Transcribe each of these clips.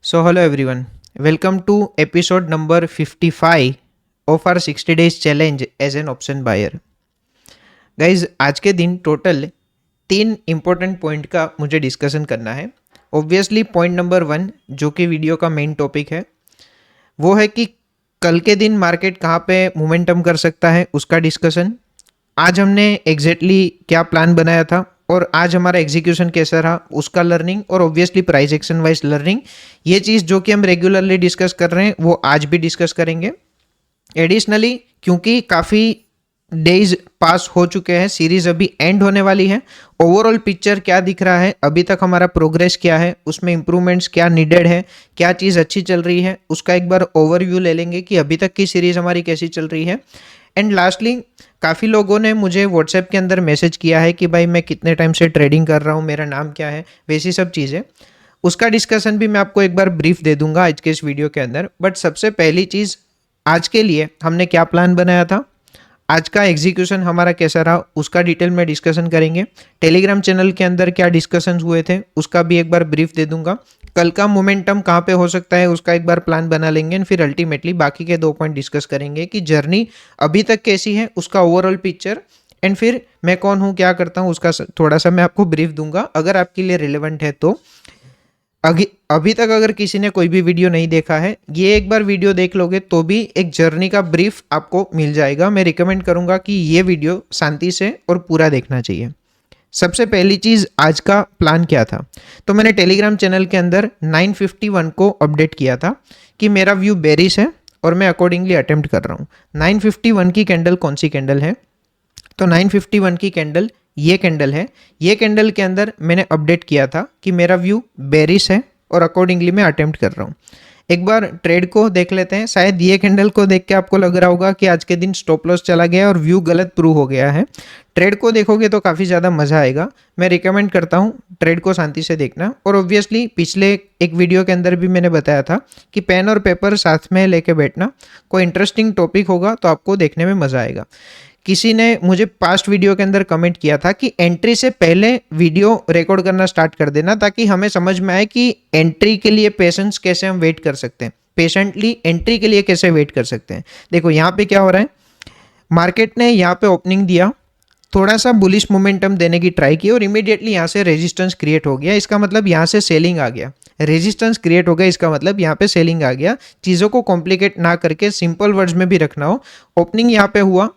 So, hello everyone. Welcome to episode number 55 of our 60 days challenge as an option buyer. Guys, आज के दिन total 3 point का मुझे discussion करना है. ऑब्वियसली पॉइंट नंबर 1 जो कि वीडियो का मेन टॉपिक है वो है कि कल के दिन मार्केट कहाँ पे मोमेंटम कर सकता है उसका डिस्कशन. आज हमने एग्जैक्टली क्या प्लान बनाया था और आज हमारा एग्जीक्यूशन कैसा रहा उसका लर्निंग और obviously price action wise learning. ये चीज़ जो कि हम रेगुलरली डिस्कस कर रहे हैं वो आज भी डिस्कस करेंगे. एडिशनली क्योंकि काफ़ी डेज पास हो चुके हैं, सीरीज अभी एंड होने वाली है, ओवरऑल पिक्चर क्या दिख रहा है, अभी तक हमारा प्रोग्रेस क्या है, उसमें इंप्रूवमेंट्स क्या नीडेड है, क्या चीज़ अच्छी चल रही है, उसका एक बार ओवरव्यू ले लेंगे कि अभी तक की सीरीज़ हमारी कैसी चल रही है. एंड लास्टली काफ़ी लोगों ने मुझे व्हाट्सएप के अंदर मैसेज किया है कि भाई मैं कितने टाइम से ट्रेडिंग कर रहा हूँ, मेरा नाम क्या है, वैसी सब चीज़ें. उसका डिस्कशन भी मैं आपको एक बार ब्रीफ दे दूंगा आज के इस वीडियो के अंदर. बट सबसे पहली चीज़, आज के लिए हमने क्या प्लान बनाया था, आज का एग्जीक्यूशन हमारा कैसा रहा उसका डिटेल में डिस्कशन करेंगे. टेलीग्राम चैनल के अंदर क्या डिस्कशंस हुए थे उसका भी एक बार ब्रीफ दे दूंगा. कल का मोमेंटम कहाँ पे हो सकता है उसका एक बार प्लान बना लेंगे. एंड फिर अल्टीमेटली बाकी के 2 पॉइंट डिस्कस करेंगे कि जर्नी अभी तक कैसी है, उसका ओवरऑल पिक्चर, एंड फिर मैं कौन हूँ, क्या करता हूँ, उसका थोड़ा सा मैं आपको ब्रीफ दूंगा अगर आपके लिए रिलेवेंट है तो. अभी तक अगर किसी ने कोई भी वीडियो नहीं देखा है, ये एक बार वीडियो देख लोगे तो भी एक जर्नी का ब्रीफ आपको मिल जाएगा. मैं रिकमेंड करूंगा कि ये वीडियो शांति से और पूरा देखना चाहिए. सबसे पहली चीज़, आज का प्लान क्या था, तो मैंने टेलीग्राम चैनल के अंदर 951 को अपडेट किया था कि मेरा व्यू बेरिश है और मैं अकॉर्डिंगली अटेम्प्ट कर रहा हूँ. 951 की कैंडल कौन सी कैंडल है, तो 951 की कैंडल ये कैंडल है. ये कैंडल के अंदर मैंने अपडेट किया था कि मेरा व्यू बेरिश है और अकॉर्डिंगली मैं अटेम्प्ट कर रहा हूँ. एक बार ट्रेड को देख लेते हैं. शायद ये कैंडल को देख के आपको लग रहा होगा कि आज के दिन स्टॉप लॉस चला गया और व्यू गलत प्रूव हो गया है. ट्रेड को देखोगे तो काफ़ी ज़्यादा मज़ा आएगा. मैं रिकमेंड करता हूँ ट्रेड को शांति से देखना. और ऑब्वियसली पिछले एक वीडियो के अंदर भी मैंने बताया था कि पेन और पेपर साथ में लेके बैठना, कोई इंटरेस्टिंग टॉपिक होगा तो आपको देखने में मज़ा आएगा. किसी ने मुझे पास्ट वीडियो के अंदर कमेंट किया था कि एंट्री से पहले वीडियो रिकॉर्ड करना स्टार्ट कर देना ताकि हमें समझ में आए कि एंट्री के लिए पेशेंस कैसे हम वेट कर सकते हैं, पेशेंटली एंट्री के लिए कैसे वेट कर सकते हैं. देखो यहाँ पे क्या हो रहा है, मार्केट ने यहाँ पे ओपनिंग दिया, थोड़ा सा बुलिश मोमेंटम देने की ट्राई की और इमीडिएटली यहाँ से रेजिस्टेंस क्रिएट हो गया. इसका मतलब यहाँ से सेलिंग आ गया. रेजिस्टेंस क्रिएट हो गया इसका मतलब यहाँ पे सेलिंग आ गया. चीज़ों को कॉम्प्लिकेट ना करके सिंपल वर्ड्स में भी रखना हो. ओपनिंग यहाँ पे हुआ,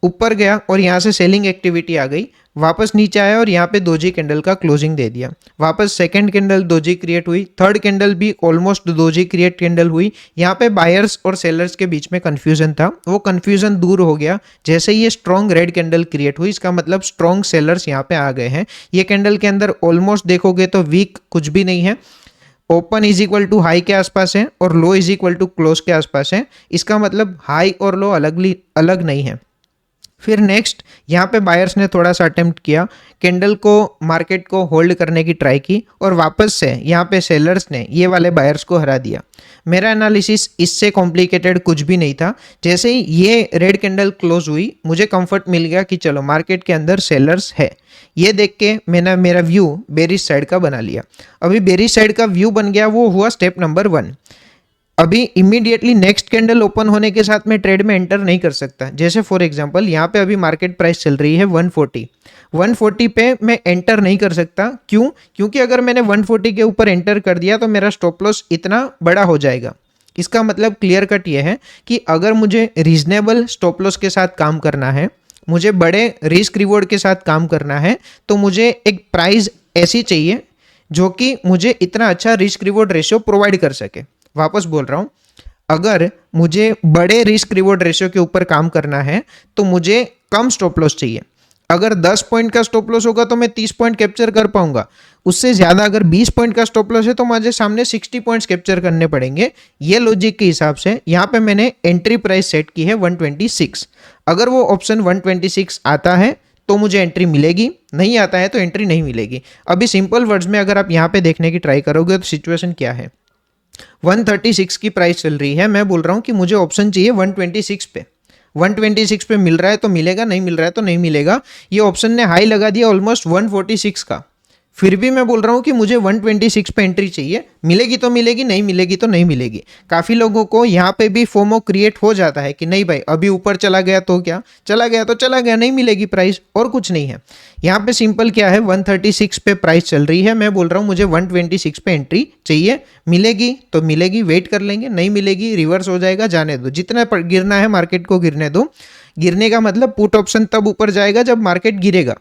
ऊपर गया और यहाँ से सेलिंग एक्टिविटी आ गई, वापस नीचे आया और यहाँ पे दोजी कैंडल का क्लोजिंग दे दिया. वापस सेकंड कैंडल दोजी क्रिएट हुई, थर्ड कैंडल भी ऑलमोस्ट दोजी क्रिएट कैंडल हुई. यहाँ पे बायर्स और सेलर्स के बीच में कंफ्यूजन था, वो कंफ्यूजन दूर हो गया जैसे ये स्ट्रॉन्ग रेड कैंडल क्रिएट हुई. इसका मतलब स्ट्रॉन्ग सेलर्स यहाँ पे आ गए हैं. ये कैंडल के अंदर ऑलमोस्ट देखोगे तो वीक कुछ भी नहीं है. Open is equal to high के आसपास है और low is equal to close के आसपास है. इसका मतलब हाई और लो अलग नहीं है. फिर नेक्स्ट यहाँ पे बायर्स ने थोड़ा सा अटेम्प्ट किया, कैंडल को मार्केट को होल्ड करने की ट्राई की और वापस से यहाँ पे सेलर्स ने ये वाले बायर्स को हरा दिया. मेरा एनालिसिस इससे कॉम्प्लिकेटेड कुछ भी नहीं था. जैसे ही ये रेड कैंडल क्लोज हुई मुझे कंफर्ट मिल गया कि चलो मार्केट के अंदर सेलर्स है. ये देख के मैंने मेरा व्यू बेरिश साइड का बना लिया. अभी बेरिश साइड का व्यू बन गया, वो हुआ स्टेप नंबर 1. अभी इमीडिएटली नेक्स्ट कैंडल ओपन होने के साथ मैं ट्रेड में एंटर नहीं कर सकता. जैसे फॉर एग्जांपल यहाँ पे अभी मार्केट प्राइस चल रही है 140 पे मैं एंटर नहीं कर सकता. क्यों? क्योंकि अगर मैंने 140 के ऊपर एंटर कर दिया तो मेरा स्टॉप लॉस इतना बड़ा हो जाएगा. इसका मतलब क्लियर कट ये है कि अगर मुझे रीजनेबल स्टॉप लॉस के साथ काम करना है, मुझे बड़े रिस्क रिवॉर्ड के साथ काम करना है, तो मुझे एक प्राइस ऐसी चाहिए जो कि मुझे इतना अच्छा रिस्क रिवॉर्ड रेशियो प्रोवाइड कर सके. वापस बोल रहा हूँ, अगर मुझे बड़े रिस्क रिवॉर्ड रेशियो के ऊपर काम करना है तो मुझे कम स्टॉप लॉस चाहिए. अगर 10 पॉइंट का स्टॉप लॉस होगा तो मैं 30 पॉइंट कैप्चर कर पाऊंगा. उससे ज़्यादा अगर 20 पॉइंट का स्टॉप लॉस है तो मुझे सामने 60 पॉइंट्स कैप्चर करने पड़ेंगे. ये लॉजिक के हिसाब से यहाँ पे मैंने एंट्री प्राइस सेट की है 126. अगर वो ऑप्शन 126 आता है तो मुझे एंट्री मिलेगी, नहीं आता है तो एंट्री नहीं मिलेगी. अभी सिंपल वर्ड्स में अगर आप यहाँ पे देखने की ट्राई करोगे तो सिचुएशन क्या है, 136 की प्राइस चल रही है. मैं बोल रहा हूँ कि मुझे ऑप्शन चाहिए 126 पे. 126 पे मिल रहा है तो मिलेगा, नहीं मिल रहा है तो नहीं मिलेगा. ये ऑप्शन ने हाई लगा दिया ऑलमोस्ट 146 का. फिर भी मैं बोल रहा हूँ कि मुझे 126 पे एंट्री चाहिए, मिलेगी तो मिलेगी, नहीं मिलेगी तो नहीं मिलेगी। काफ़ी लोगों को यहाँ पे भी फोमो क्रिएट हो जाता है कि नहीं भाई अभी ऊपर चला गया तो क्या, चला गया तो चला गया, नहीं मिलेगी प्राइस, और कुछ नहीं है। यहाँ पे सिंपल क्या है, 136 पे प्राइस चल रही है, मैं बोल रहा हूँ मुझे 126 पे एंट्री चाहिए, मिलेगी तो मिलेगी, वेट कर लेंगे, नहीं मिलेगी रिवर्स हो जाएगा, जाने दो, जितना गिरना है मार्केट को गिरने दो। गिरने का मतलब पुट ऑप्शन तब ऊपर जाएगा जब मार्केट गिरेगा,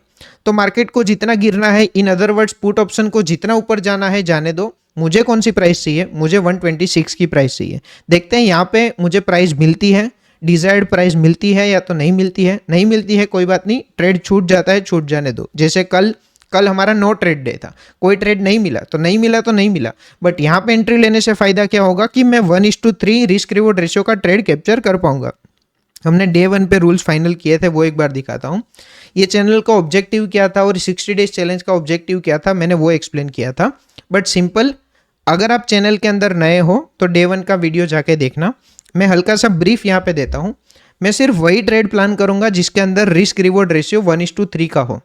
तो मार्केट को जितना गिरना है, in other words put option को जितना ऊपर जाना है जाने दो। मुझे कौन सी प्राइस चाहिए, मुझे 126 की प्राइस चाहिए। देखते हैं यहाँ पे मुझे प्राइस मिलती है, डिजायर्ड प्राइस मिलती है या तो नहीं मिलती है। नहीं मिलती है कोई बात नहीं, ट्रेड छूट जाता है, छूट जाने दो। जैसे कल हमारा नो ट्रेड डे था, कोई ट्रेड नहीं मिला तो नहीं मिला तो नहीं मिला, बट यहाँ पे एंट्री लेने से फायदा क्या होगा कि मैं 1:3 रिस्क रिवॉर्ड रेशियो का ट्रेड कैप्चर कर पाऊंगा। हमने डे 1 पे रूल्स फाइनल किए थे, वो एक बार दिखाता हूँ। ये चैनल का ऑब्जेक्टिव क्या था और 60 डेज चैलेंज का ऑब्जेक्टिव क्या था, मैंने वो एक्सप्लेन किया था। बट सिंपल, अगर आप चैनल के अंदर नए हो तो डे 1 का वीडियो जाके देखना। मैं हल्का सा ब्रीफ यहाँ पे देता हूँ। मैं सिर्फ वही ट्रेड प्लान करूँगा जिसके अंदर रिस्क रिवॉर्ड रेशियो 1:3 का हो।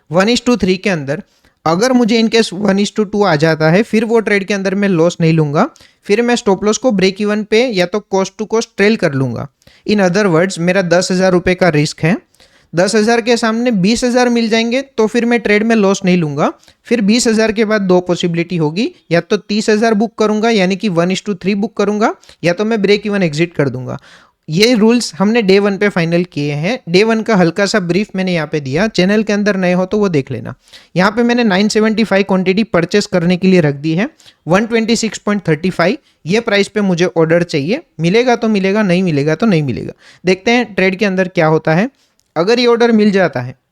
1:3 के अंदर अगर मुझे इनकेस 1:2 आ जाता है, फिर वो ट्रेड के अंदर मैं लॉस नहीं लूंगा, फिर मैं स्टॉप लॉस को ब्रेक इवन पे या तो कॉस्ट टू कॉस्ट ट्रेल कर लूंगा। इन अदर वर्ड्स, मेरा 10,000 रुपये का रिस्क है, 10,000 के सामने 20,000 मिल जाएंगे तो फिर मैं ट्रेड में लॉस नहीं लूंगा। फिर 20,000 के बाद दो पॉसिबिलिटी होगी, या तो 30,000 बुक करूंगा यानी कि 1:3 बुक करूंगा, या तो मैं ब्रेक इवन एग्जिट कर दूंगा। ये रूल्स हमने डे 1 पे फाइनल किए हैं। डे 1 का हल्का सा ब्रीफ मैंने यहाँ पे दिया, चैनल के अंदर नए हो तो वो देख लेना। यहाँ पे मैंने 975 क्वांटिटी परचेस करने के लिए रख दी है, 126.35 ये प्राइस पे मुझे ऑर्डर चाहिए। मिलेगा तो मिलेगा, नहीं मिलेगा तो नहीं मिलेगा। देखते हैं ट्रेड के अंदर क्या होता है। अगर ये ऑर्डर मिल जाता है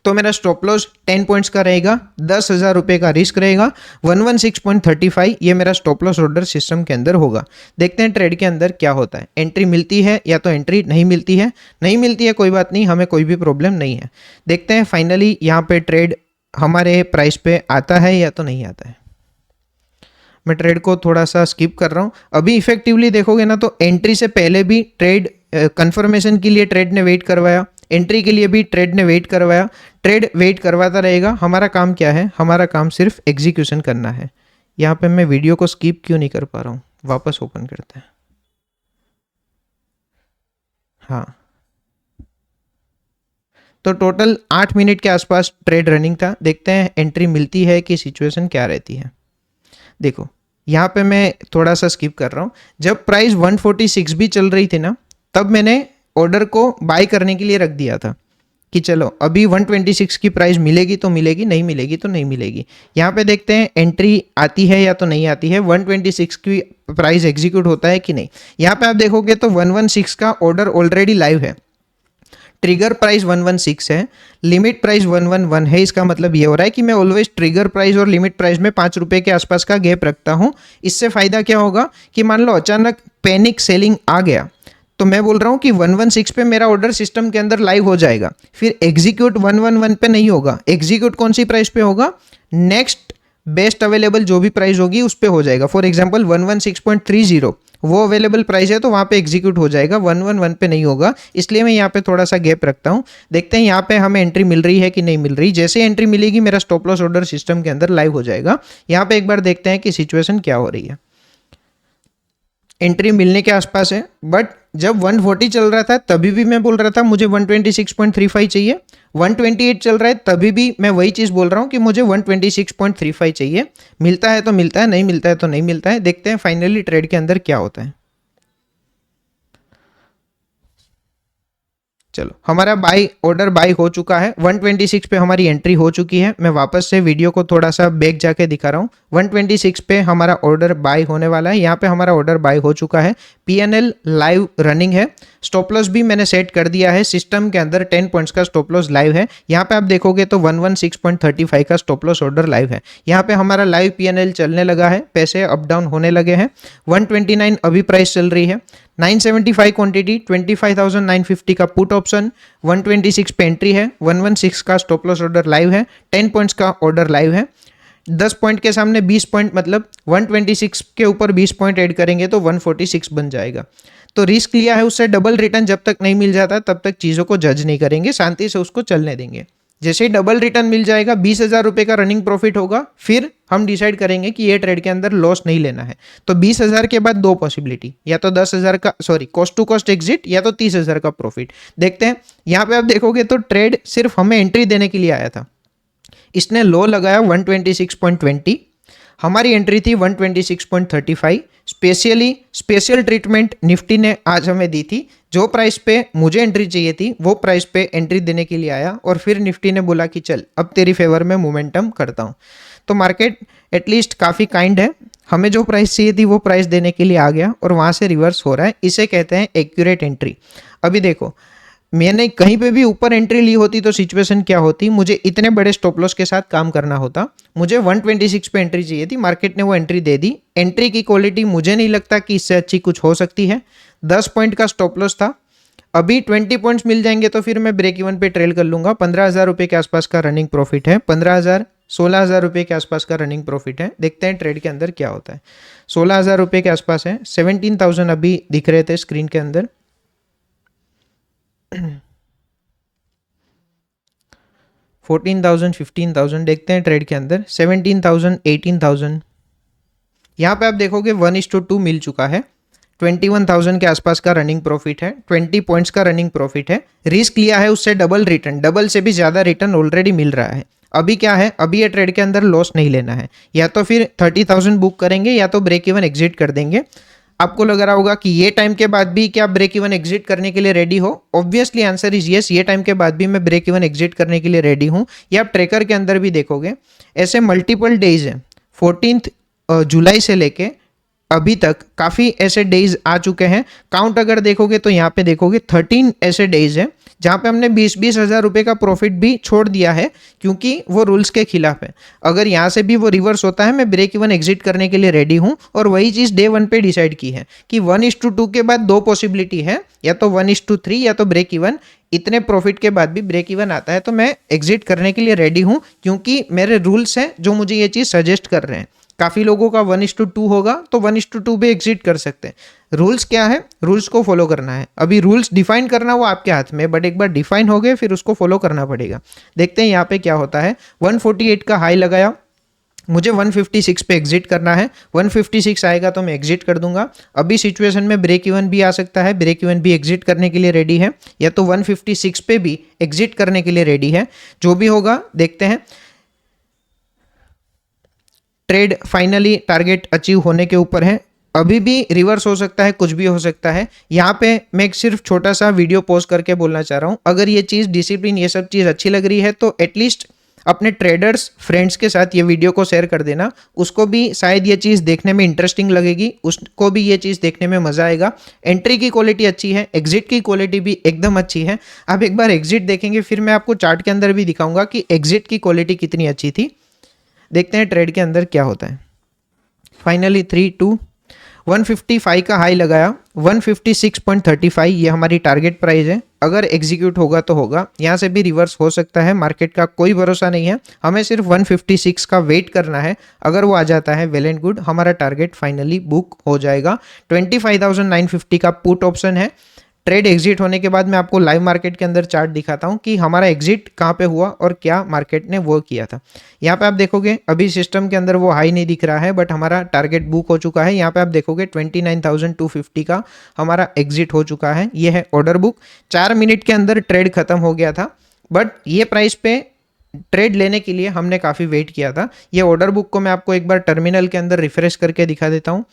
तो मेरा स्टॉप लॉस 10 पॉइंट्स का रहेगा, 10,000 रुपये का रिस्क रहेगा, 116.35 ये मेरा स्टॉप लॉस ऑर्डर सिस्टम के अंदर होगा। देखते हैं ट्रेड के अंदर क्या होता है। एंट्री मिलती है या तो एंट्री नहीं मिलती है, नहीं मिलती है कोई बात नहीं, हमें कोई भी प्रॉब्लम नहीं है। देखते हैं फाइनली यहाँ पे ट्रेड हमारे प्राइस पे आता है या तो नहीं आता है। मैं ट्रेड को थोड़ा सा स्किप कर रहा हूँ। अभी इफेक्टिवली देखोगे ना तो एंट्री से पहले भी ट्रेड कंफर्मेशन के लिए ट्रेड ने वेट करवाया, एंट्री के लिए भी ट्रेड ने वेट करवाया, ट्रेड वेट करवाता रहेगा। हमारा काम क्या है, हमारा काम सिर्फ एग्जीक्यूशन करना है। यहाँ पे मैं वीडियो को स्किप क्यों नहीं कर पा रहा हूँ, वापस ओपन करते हैं। हाँ, तो टोटल 8 मिनट के आसपास ट्रेड रनिंग था। देखते हैं एंट्री मिलती है कि सिचुएशन क्या रहती है। देखो यहाँ पे मैं थोड़ा सा स्किप कर रहा हूँ। जब प्राइस 146 भी चल रही थी ना, तब मैंने ऑर्डर को बाय करने के लिए रख दिया था कि चलो अभी 126 की प्राइस मिलेगी तो मिलेगी, नहीं मिलेगी तो नहीं मिलेगी। यहाँ पे देखते हैं एंट्री आती है या तो नहीं आती है, 126 की प्राइस एग्जीक्यूट होता है कि नहीं। यहाँ पे आप देखोगे तो 116 का ऑर्डर ऑलरेडी लाइव है, ट्रिगर प्राइस 116 है, लिमिट प्राइस 111 है। इसका मतलब ये हो रहा है कि मैं ऑलवेज ट्रिगर प्राइस और लिमिट प्राइस में 5 रुपये के आसपास का गैप रखता हूँ। इससे फायदा क्या होगा कि मान लो अचानक पैनिक सेलिंग आ गया तो मैं बोल रहा हूँ कि 116 पे मेरा ऑर्डर सिस्टम के अंदर लाइव हो जाएगा। फिर एग्जीक्यूट 111 पे नहीं होगा, एग्जीक्यूट कौन सी प्राइस पे होगा, नेक्स्ट बेस्ट अवेलेबल जो भी प्राइस होगी उस पे हो जाएगा। फॉर एग्जांपल 116.30 वो अवेलेबल प्राइस है तो वहाँ पे एग्जीक्यूट हो जाएगा, 111 पे नहीं होगा। इसलिए मैं यहाँ पे थोड़ा सा गैप रखता हूँ। देखते हैं यहाँ पे हमें एंट्री मिल रही है कि नहीं मिल रही। जैसे एंट्री मिलेगी मेरा स्टॉप लॉस ऑर्डर सिस्टम के अंदर लाइव हो जाएगा। यहाँ पे एक बार देखते हैं कि सिचुएशन क्या हो रही है। एंट्री मिलने के आसपास है, बट जब 140 चल रहा था तभी भी मैं बोल रहा था मुझे 126.35 चाहिए। 128 चल रहा है तभी भी मैं वही चीज़ बोल रहा हूँ कि मुझे 126.35 चाहिए। मिलता है तो मिलता है, नहीं मिलता है तो नहीं मिलता है। देखते हैं फाइनली ट्रेड के अंदर क्या होता है। चलो हमारा बाई ऑर्डर बाई हो चुका है, 126 पे हमारी एंट्री हो चुकी है। मैं वापस से वीडियो को थोड़ा सा बैक जाके दिखा रहा हूँ। 126 पे हमारा ऑर्डर बाई होने वाला है। यहाँ पे हमारा ऑर्डर बाई हो चुका है, पीएनएल लाइव रनिंग है, स्टॉप लॉस भी मैंने सेट कर दिया है सिस्टम के अंदर। 10 पॉइंट्स का स्टॉप लॉस लाइव है। यहाँ पे आप देखोगे तो 116.35 का स्टॉप लॉस ऑर्डर लाइव है। यहाँ पे हमारा लाइव पीएनएल चलने लगा है, पैसे अप डाउन होने लगे हैं। 129 अभी प्राइस चल रही है, 975 क्वांटिटी, 25,950 का पुट ऑप्शन, 126 पे एंट्री है, 116 का स्टॉप लॉस ऑर्डर लाइव है, 10 पॉइंट्स का ऑर्डर लाइव है। 10 पॉइंट के सामने 20 पॉइंट, मतलब 126 के ऊपर 20 पॉइंट ऐड करेंगे तो 146 बन जाएगा। तो रिस्क लिया है, उससे डबल रिटर्न जब तक नहीं मिल जाता तब तक चीज़ों को जज नहीं करेंगे, शांति से उसको चलने देंगे। जैसे ही डबल रिटर्न मिल जाएगा, 20,000 रुपये का रनिंग प्रॉफिट होगा, फिर हम डिसाइड करेंगे कि ये ट्रेड के अंदर लॉस नहीं लेना है। तो 20,000 के बाद दो पॉसिबिलिटी, या तो 10,000 का कॉस्ट टू कॉस्ट एग्जिट, या तो 30,000 का प्रॉफिट। देखते हैं यहाँ पे आप देखोगे तो ट्रेड सिर्फ हमें एंट्री देने के लिए आया था। इसने लो लगाया 126.20, हमारी एंट्री थी 126.35। स्पेशल ट्रीटमेंट निफ्टी ने आज हमें दी थी। जो प्राइस पे मुझे एंट्री चाहिए थी वो प्राइस पे एंट्री देने के लिए आया, और फिर निफ्टी ने बोला कि चल अब तेरी फेवर में मोमेंटम करता हूँ। तो मार्केट एटलीस्ट काफ़ी काइंड है, हमें जो प्राइस चाहिए थी वो प्राइस देने के लिए आ गया और वहाँ से रिवर्स हो रहा है। इसे कहते हैं एक्यूरेट एंट्री। अभी देखो, मैंने कहीं पे भी ऊपर एंट्री ली होती तो सिचुएशन क्या होती, मुझे इतने बड़े स्टॉप लॉस के साथ काम करना होता। मुझे 126 पे एंट्री चाहिए थी, मार्केट ने वो एंट्री दे दी। एंट्री की क्वालिटी मुझे नहीं लगता कि इससे अच्छी कुछ हो सकती है। 10 पॉइंट का स्टॉप लॉस था, अभी 20 पॉइंट्स मिल जाएंगे तो फिर मैं ब्रेक इवन पे ट्रेल कर लूंगा। 15,000 रुपये के आसपास का रनिंग प्रॉफिट है, 15,000 16,000 रुपये के आसपास का रनिंग प्रॉफिट है। देखते हैं ट्रेड के अंदर क्या होता है। 16,000 रुपये के आसपास है, 17,000 अभी दिख रहे थे स्क्रीन के अंदर। 14,000 15,000 देखते हैं ट्रेड के अंदर, 17,000 18,000। यहाँ पे आप देखोगे 1:2 मिल चुका है। 21,000 के आसपास का रनिंग प्रॉफिट है, 20 पॉइंट्स का रनिंग प्रॉफिट है। रिस्क लिया है उससे डबल रिटर्न, डबल से भी ज़्यादा रिटर्न ऑलरेडी मिल रहा है। अभी क्या है, अभी ये ट्रेड के अंदर लॉस नहीं लेना है, या तो फिर 30,000 बुक करेंगे या तो ब्रेक इवन एग्जिट कर देंगे। आपको लग रहा होगा कि ये टाइम के बाद भी क्या ब्रेक इवन एग्जिट करने के लिए रेडी हो? ऑब्वियसली आंसर इज यस, ये टाइम के बाद भी मैं ब्रेक इवन एग्जिट करने के लिए रेडी हूँ। ये आप ट्रेकर के अंदर भी देखोगे, ऐसे मल्टीपल डेज हैं। 14 जुलाई से लेके अभी तक काफ़ी ऐसे डेज आ चुके हैं। काउंट अगर देखोगे तो यहाँ पे देखोगे 13 ऐसे डेज हैं जहाँ पे हमने 20-20 हज़ार रुपये का प्रॉफिट भी छोड़ दिया है, क्योंकि वो रूल्स के खिलाफ है। अगर यहाँ से भी वो रिवर्स होता है, मैं ब्रेक इवन एग्जिट करने के लिए रेडी हूँ। और वही चीज़ डे 1 पे डिसाइड की है कि 1:2 के बाद दो पॉसिबिलिटी है, या तो 1:3 या तो ब्रेक इवन। इतने प्रॉफिट के बाद भी ब्रेक इवन आता है तो मैं एग्जिट करने के लिए रेडी हूँ, क्योंकि मेरे रूल्स हैं जो मुझे ये चीज़ सजेस्ट कर रहे हैं। काफ़ी लोगों का 1:2 होगा तो 1:2 भी एग्जिट कर सकते हैं। रूल्स क्या है, रूल्स को फॉलो करना है। अभी रूल्स डिफाइन करना वो आपके हाथ में, बट एक बार डिफाइन हो गए फिर उसको फॉलो करना पड़ेगा। देखते हैं यहाँ पे क्या होता है। 148 का हाई लगाया, मुझे 156 पे एग्जिट करना है। 156 आएगा तो मैं एग्जिट कर दूंगा। अभी सिचुएशन में ब्रेक इवन भी आ सकता है, ब्रेक इवन भी एग्जिट करने के लिए रेडी है, या तो 156 पे भी एग्जिट करने के लिए रेडी है। जो भी होगा देखते हैं। ट्रेड फाइनली टारगेट अचीव होने के ऊपर है, अभी भी रिवर्स हो सकता है, कुछ भी हो सकता है। यहाँ पे मैं एक सिर्फ छोटा सा वीडियो पोस्ट करके बोलना चाह रहा हूँ, अगर ये चीज़ डिसिप्लिन ये सब चीज़ अच्छी लग रही है तो एटलीस्ट अपने ट्रेडर्स फ्रेंड्स के साथ ये वीडियो को शेयर कर देना। उसको भी शायद ये चीज़ देखने में इंटरेस्टिंग लगेगी, उसको भी ये चीज़ देखने में मज़ा आएगा। एंट्री की क्वालिटी अच्छी है, एग्जिट की क्वालिटी भी एकदम अच्छी है। आप एक बार एग्जिट देखेंगे, फिर मैं आपको चार्ट के अंदर भी दिखाऊंगा कि एग्जिट की क्वालिटी कितनी अच्छी थी। देखते हैं ट्रेड के अंदर क्या होता है। फाइनली 3-2 155 का हाई लगाया, 156.35 ये हमारी टारगेट प्राइस है। अगर एग्जीक्यूट होगा तो होगा, यहाँ से भी रिवर्स हो सकता है, मार्केट का कोई भरोसा नहीं है। हमें सिर्फ 156 का वेट करना है। अगर वो आ जाता है वेल एंड गुड, हमारा टारगेट फाइनली बुक हो जाएगा। 25,950 का पुट ऑप्शन है। ट्रेड एग्जिट होने के बाद मैं आपको लाइव मार्केट के अंदर चार्ट दिखाता हूं कि हमारा एग्जिट कहां पे हुआ और क्या मार्केट ने वो किया था। यहाँ पे आप देखोगे अभी सिस्टम के अंदर वो हाई नहीं दिख रहा है, बट हमारा टारगेट बुक हो चुका है। यहाँ पे आप देखोगे 29,250 का हमारा एग्जिट हो चुका है। ये है ऑर्डर बुक। 4 मिनट के अंदर ट्रेड खत्म हो गया था, बट ये प्राइस पे ट्रेड लेने के लिए हमने काफ़ी वेट किया था। ये ऑर्डर बुक को मैं आपको एक बार टर्मिनल के अंदर रिफ्रेश करके दिखा देता हूँ।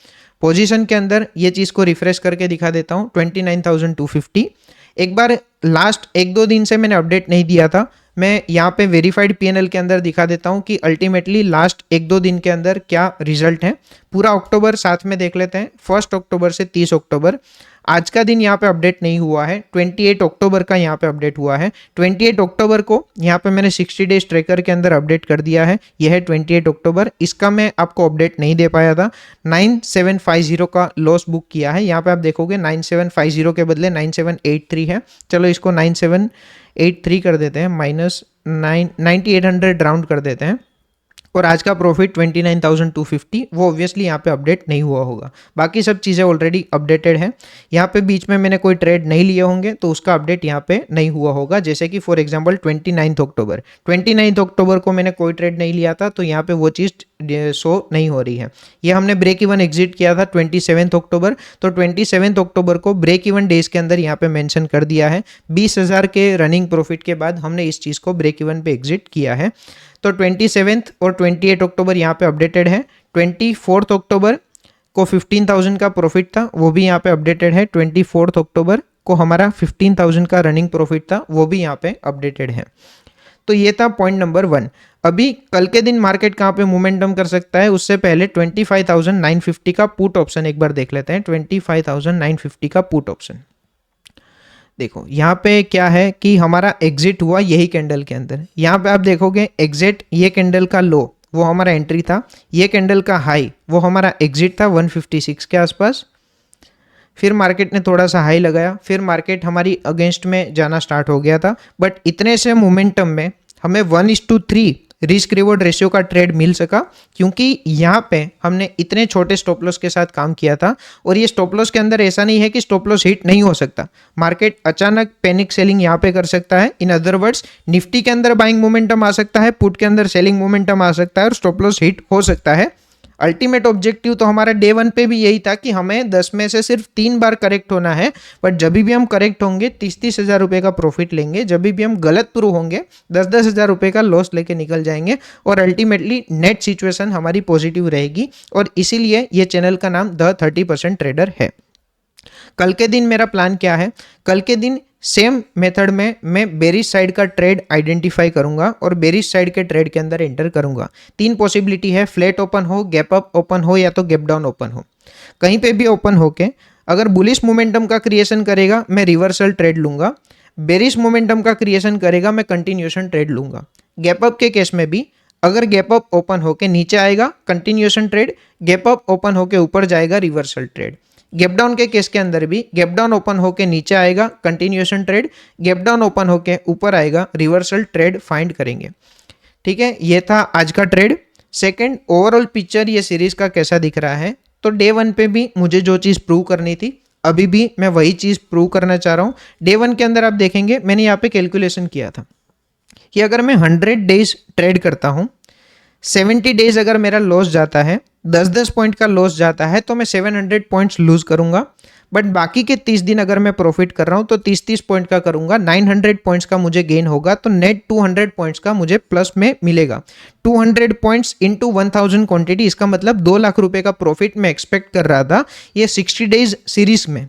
पोजीशन के अंदर ये चीज़ को रिफ्रेश करके दिखा देता हूँ। 29,250। एक बार लास्ट 1-2 दिन से मैंने अपडेट नहीं दिया था, मैं यहाँ पे वेरीफाइड पीएनएल के अंदर दिखा देता हूँ कि अल्टीमेटली लास्ट 1-2 दिन के अंदर क्या रिजल्ट है। पूरा अक्टूबर साथ में देख लेते हैं, 1 अक्टूबर से 30 अक्टूबर। आज का दिन यहाँ पे अपडेट नहीं हुआ है, 28 अक्टूबर का यहाँ पे अपडेट हुआ है। 28 अक्टूबर को यहाँ पे मैंने 60 डेज ट्रैकर के अंदर अपडेट कर दिया है। यह है 28 अक्टूबर। इसका मैं आपको अपडेट नहीं दे पाया था। 9750 का लॉस बुक किया है। यहाँ पे आप देखोगे 9750 के बदले 9783 है। चलो इसको 9783 कर देते हैं, -9800 राउंड कर देते हैं। और आज का प्रॉफिट 29,250, वो ऑब्वियसली यहाँ पे अपडेट नहीं हुआ होगा। बाकी सब चीज़ें ऑलरेडी अपडेटेड है। यहाँ पे बीच में मैंने कोई ट्रेड नहीं लिए होंगे तो उसका अपडेट यहाँ पे नहीं हुआ होगा। जैसे कि फॉर एग्जांपल 29 अक्टूबर को मैंने कोई ट्रेड नहीं लिया था तो यहाँ पे वो चीज़ शो नहीं हो रही है। ये हमने ब्रेक इवन एग्जिट किया था 27 अक्टूबर, तो 27 अक्टूबर को ब्रेक इवन डेज के अंदर यहाँ पे मेंशन कर दिया है। 20,000 के रनिंग प्रॉफिट के बाद हमने इस चीज़ को ब्रेक इवन पे एग्जिट किया है। तो 27 और 28 अक्टूबर यहाँ पे अपडेटेड है। 24 अक्टूबर को 15,000 का प्रॉफिट था, वो भी यहाँ पे अपडेटेड है। 24 अक्टूबर को हमारा 15,000 का रनिंग प्रॉफिट था, वो भी यहाँ पे अपडेटेड है। तो ये था पॉइंट नंबर 1। अभी कल के दिन मार्केट कहाँ पे मोमेंटम कर सकता है उससे पहले 25,950 का पुट ऑप्शन एक बार देख लेते हैं। 25,950 का पुट ऑप्शन देखो यहाँ पे क्या है कि हमारा एग्जिट हुआ यही कैंडल के अंदर। यहाँ पे आप देखोगे एग्जिट, ये कैंडल का लो वो हमारा एंट्री था, ये कैंडल का हाई वो हमारा एग्जिट था 156 के आसपास। फिर मार्केट ने थोड़ा सा हाई लगाया, फिर मार्केट हमारी अगेंस्ट में जाना स्टार्ट हो गया था। बट इतने से मोमेंटम में हमें 1:3 रिस्क रिवॉर्ड रेशियो का ट्रेड मिल सका, क्योंकि यहाँ पे हमने इतने छोटे स्टॉप लॉस के साथ काम किया था। और ये स्टॉप लॉस के अंदर ऐसा नहीं है कि स्टॉप लॉस हिट नहीं हो सकता, मार्केट अचानक पैनिक सेलिंग यहाँ पे कर सकता है। इन अदर वर्ड्स निफ्टी के अंदर बाइंग मोमेंटम आ सकता है, पुट के अंदर सेलिंग मोमेंटम आ सकता है और स्टॉप लॉस हिट हो सकता है। अल्टीमेट ऑब्जेक्टिव तो हमारा डे 1 पे भी यही था कि हमें 10 में से सिर्फ 3 बार करेक्ट होना है। बट जब भी हम करेक्ट होंगे 30-30 हज़ार रुपये का प्रॉफिट लेंगे, जब भी हम गलत प्रूव होंगे 10-10 हज़ार रुपये का लॉस लेके निकल जाएंगे और अल्टीमेटली नेट सिचुएशन हमारी पॉजिटिव रहेगी। और इसीलिए ये चैनल का नाम द 30% ट्रेडर है। कल के दिन मेरा प्लान क्या है, कल के दिन सेम मेथड में मैं बेरिश साइड का ट्रेड आइडेंटिफाई करूंगा और बेरिश साइड के ट्रेड के अंदर एंटर करूंगा। 3 पॉसिबिलिटी है, फ्लैट ओपन हो, गैप अप ओपन हो या तो गैप डाउन ओपन हो। कहीं पे भी ओपन होके अगर बुलिश मोमेंटम का क्रिएशन करेगा मैं रिवर्सल ट्रेड लूंगा, बेरिश मोमेंटम का क्रिएशन करेगा मैं कंटिन्यूएशन ट्रेड लूंगा। गैप अप के केस में भी अगर गैप अप ओपन होके नीचे आएगा continuation trade, gap up open होके ऊपर जाएगा रिवर्सल ट्रेड। गैप डाउन के केस के अंदर भी गैप डाउन ओपन होके नीचे आएगा continuation trade, gap down open होके ऊपर आएगा रिवर्सल ट्रेड फाइंड करेंगे। ठीक है, ये था आज का ट्रेड। सेकंड, ओवरऑल पिक्चर ये सीरीज का कैसा दिख रहा है। तो डे 1 पे भी मुझे जो चीज़ प्रूव करनी थी अभी भी मैं वही चीज़ प्रूव करना चाह रहा हूँ। डे 1 के अंदर आप देखेंगे मैंने यहाँ पे कैलकुलेशन किया था कि अगर मैं 100 डेज ट्रेड करता हूँ, 70 डेज अगर मेरा लॉस जाता है, 10-10 पॉइंट का लॉस जाता है तो मैं 700 पॉइंट्स लूज करूंगा। बट बाकी के 30 दिन अगर मैं प्रॉफिट कर रहा हूं तो 30-30 पॉइंट का करूंगा, 900 पॉइंट्स का मुझे गेन होगा। तो नेट 200 पॉइंट्स का मुझे प्लस में मिलेगा। 200 पॉइंट्स इंटू 1000 क्वांटिटी, इसका मतलब 2 लाख रुपए का प्रॉफिट मैं एक्सपेक्ट कर रहा था ये 60 डेज सीरीज में।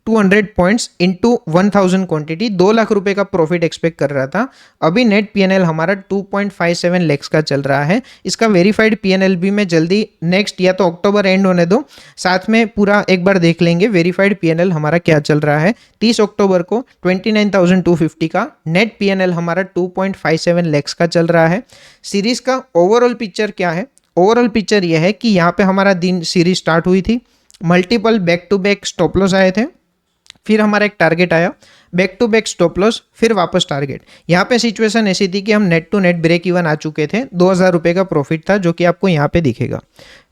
200 पॉइंट्स इंटू 1000 क्वांटिटी, 2 लाख रुपए का प्रॉफिट एक्सपेक्ट कर रहा था। अभी नेट पीएनएल हमारा 2.57 लैक्स का चल रहा है। इसका वेरीफाइड पीएनएल भी मैं जल्दी नेक्स्ट या तो अक्टूबर एंड होने दो, साथ में पूरा एक बार देख लेंगे वेरीफाइड पीएनएल हमारा क्या चल रहा है। 30 अक्टूबर को 29,250 का नेट पीएनएल हमारा 2.57 लैक्स का चल रहा है। सीरीज का ओवरऑल पिक्चर क्या है? ओवरऑल पिक्चर यह है कि यहाँ पे हमारा दिन सीरीज स्टार्ट हुई थी, multiple back to back stop loss आए थे, फिर हमारा एक टारगेट आया, back to back stop loss, फिर वापस टारगेट। यहाँ पे सिचुएशन ऐसी थी कि हम net to net break even आ चुके थे, 2,000 रुपये का प्रॉफिट था जो कि आपको यहाँ पे दिखेगा।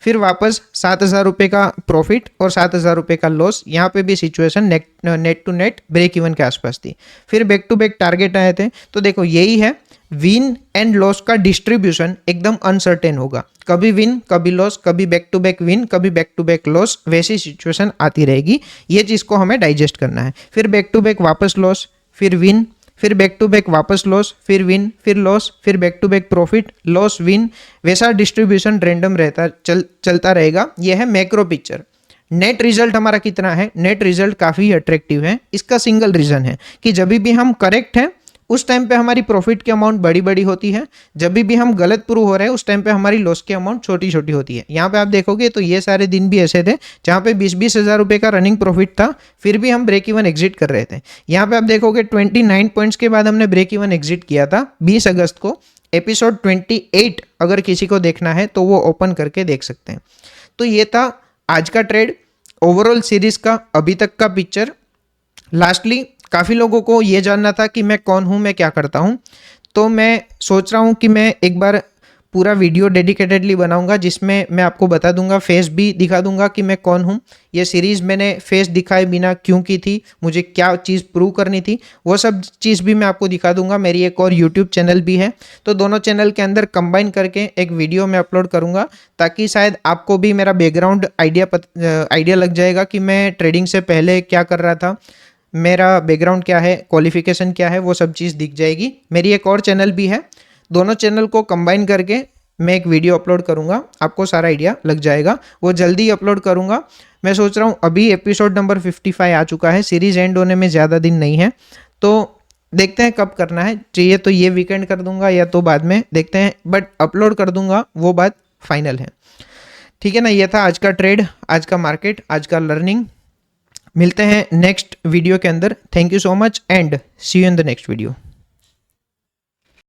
फिर वापस 7,000 रुपये का प्रॉफिट और 7,000 रुपये का लॉस। यहाँ पे भी situation net to net break even के आसपास थी। फिर बैक टू बैक टारगेट आए थे। तो देखो यही है, विन एंड लॉस का डिस्ट्रीब्यूशन एकदम अनसर्टेन होगा, कभी विन कभी लॉस, कभी बैक टू बैक विन कभी बैक टू बैक लॉस, वैसी सिचुएशन आती रहेगी। ये चीज़ को हमें डाइजेस्ट करना है। फिर बैक टू बैक वापस लॉस, फिर विन, फिर बैक टू बैक वापस लॉस, फिर विन, फिर लॉस, फिर back to back profit, loss, win, वैसा डिस्ट्रीब्यूशन रैंडम रहता चलता रहेगा। यह है मैक्रो पिक्चर। नेट रिजल्ट हमारा कितना है? नेट रिजल्ट काफ़ी अट्रैक्टिव है। इसका सिंगल रीज़न है कि जब भी हम करेक्ट हैं उस टाइम पे हमारी प्रॉफिट की अमाउंट बड़ी बड़ी होती है, जब भी हम गलत प्रूव हो रहे हैं उस टाइम पे हमारी लॉस की अमाउंट छोटी छोटी होती है। यहाँ पे आप देखोगे तो ये सारे दिन भी ऐसे थे जहाँ पे 20-20 हज़ार रुपये का रनिंग प्रॉफिट था, फिर भी हम ब्रेक इवन एग्जिट कर रहे थे। यहाँ पे आप देखोगे 29 पॉइंट्स के बाद हमने ब्रेक इवन एग्जिट किया था 20 अगस्त को। एपिसोड 28 अगर किसी को देखना है तो वो ओपन करके देख सकते हैं। तो ये था आज का ट्रेड, ओवरऑल सीरीज का अभी तक का पिक्चर। लास्टली काफ़ी लोगों को ये जानना था कि मैं कौन हूँ, मैं क्या करता हूँ। तो मैं सोच रहा हूँ कि मैं एक बार पूरा वीडियो डेडिकेटेडली बनाऊंगा जिसमें मैं आपको बता दूंगा, फेस भी दिखा दूंगा कि मैं कौन हूँ। ये सीरीज़ मैंने फेस दिखाए बिना क्यों की थी, मुझे क्या चीज़ प्रूव करनी थी, वो सब चीज़ भी मैं आपको दिखा दूंगा। मेरी एक और यूट्यूब चैनल भी है, तो दोनों चैनल के अंदर कंबाइन करके एक वीडियो मैं अपलोड करूंगा, ताकि शायद आपको भी मेरा बैकग्राउंड आइडिया लग जाएगा कि मैं ट्रेडिंग से पहले क्या कर रहा था, मेरा बैकग्राउंड क्या है, क्वालिफिकेशन क्या है, वो सब चीज़ दिख जाएगी। मेरी एक और चैनल भी है, दोनों चैनल को कंबाइन करके मैं एक वीडियो अपलोड करूंगा, आपको सारा आइडिया लग जाएगा। वो जल्दी अपलोड करूंगा। मैं सोच रहा हूँ, अभी एपिसोड नंबर 55 आ चुका है, सीरीज एंड होने में ज़्यादा दिन नहीं है, तो देखते हैं कब करना है। चाहिए तो ये वीकेंड कर दूंगा या तो बाद में, देखते हैं, बट अपलोड कर दूंगा, वो बात फाइनल है। ठीक है ना। ये था आज का ट्रेड, आज का मार्केट, आज का लर्निंग। मिलते हैं नेक्स्ट वीडियो के अंदर। Thank you so much and see you in the next video.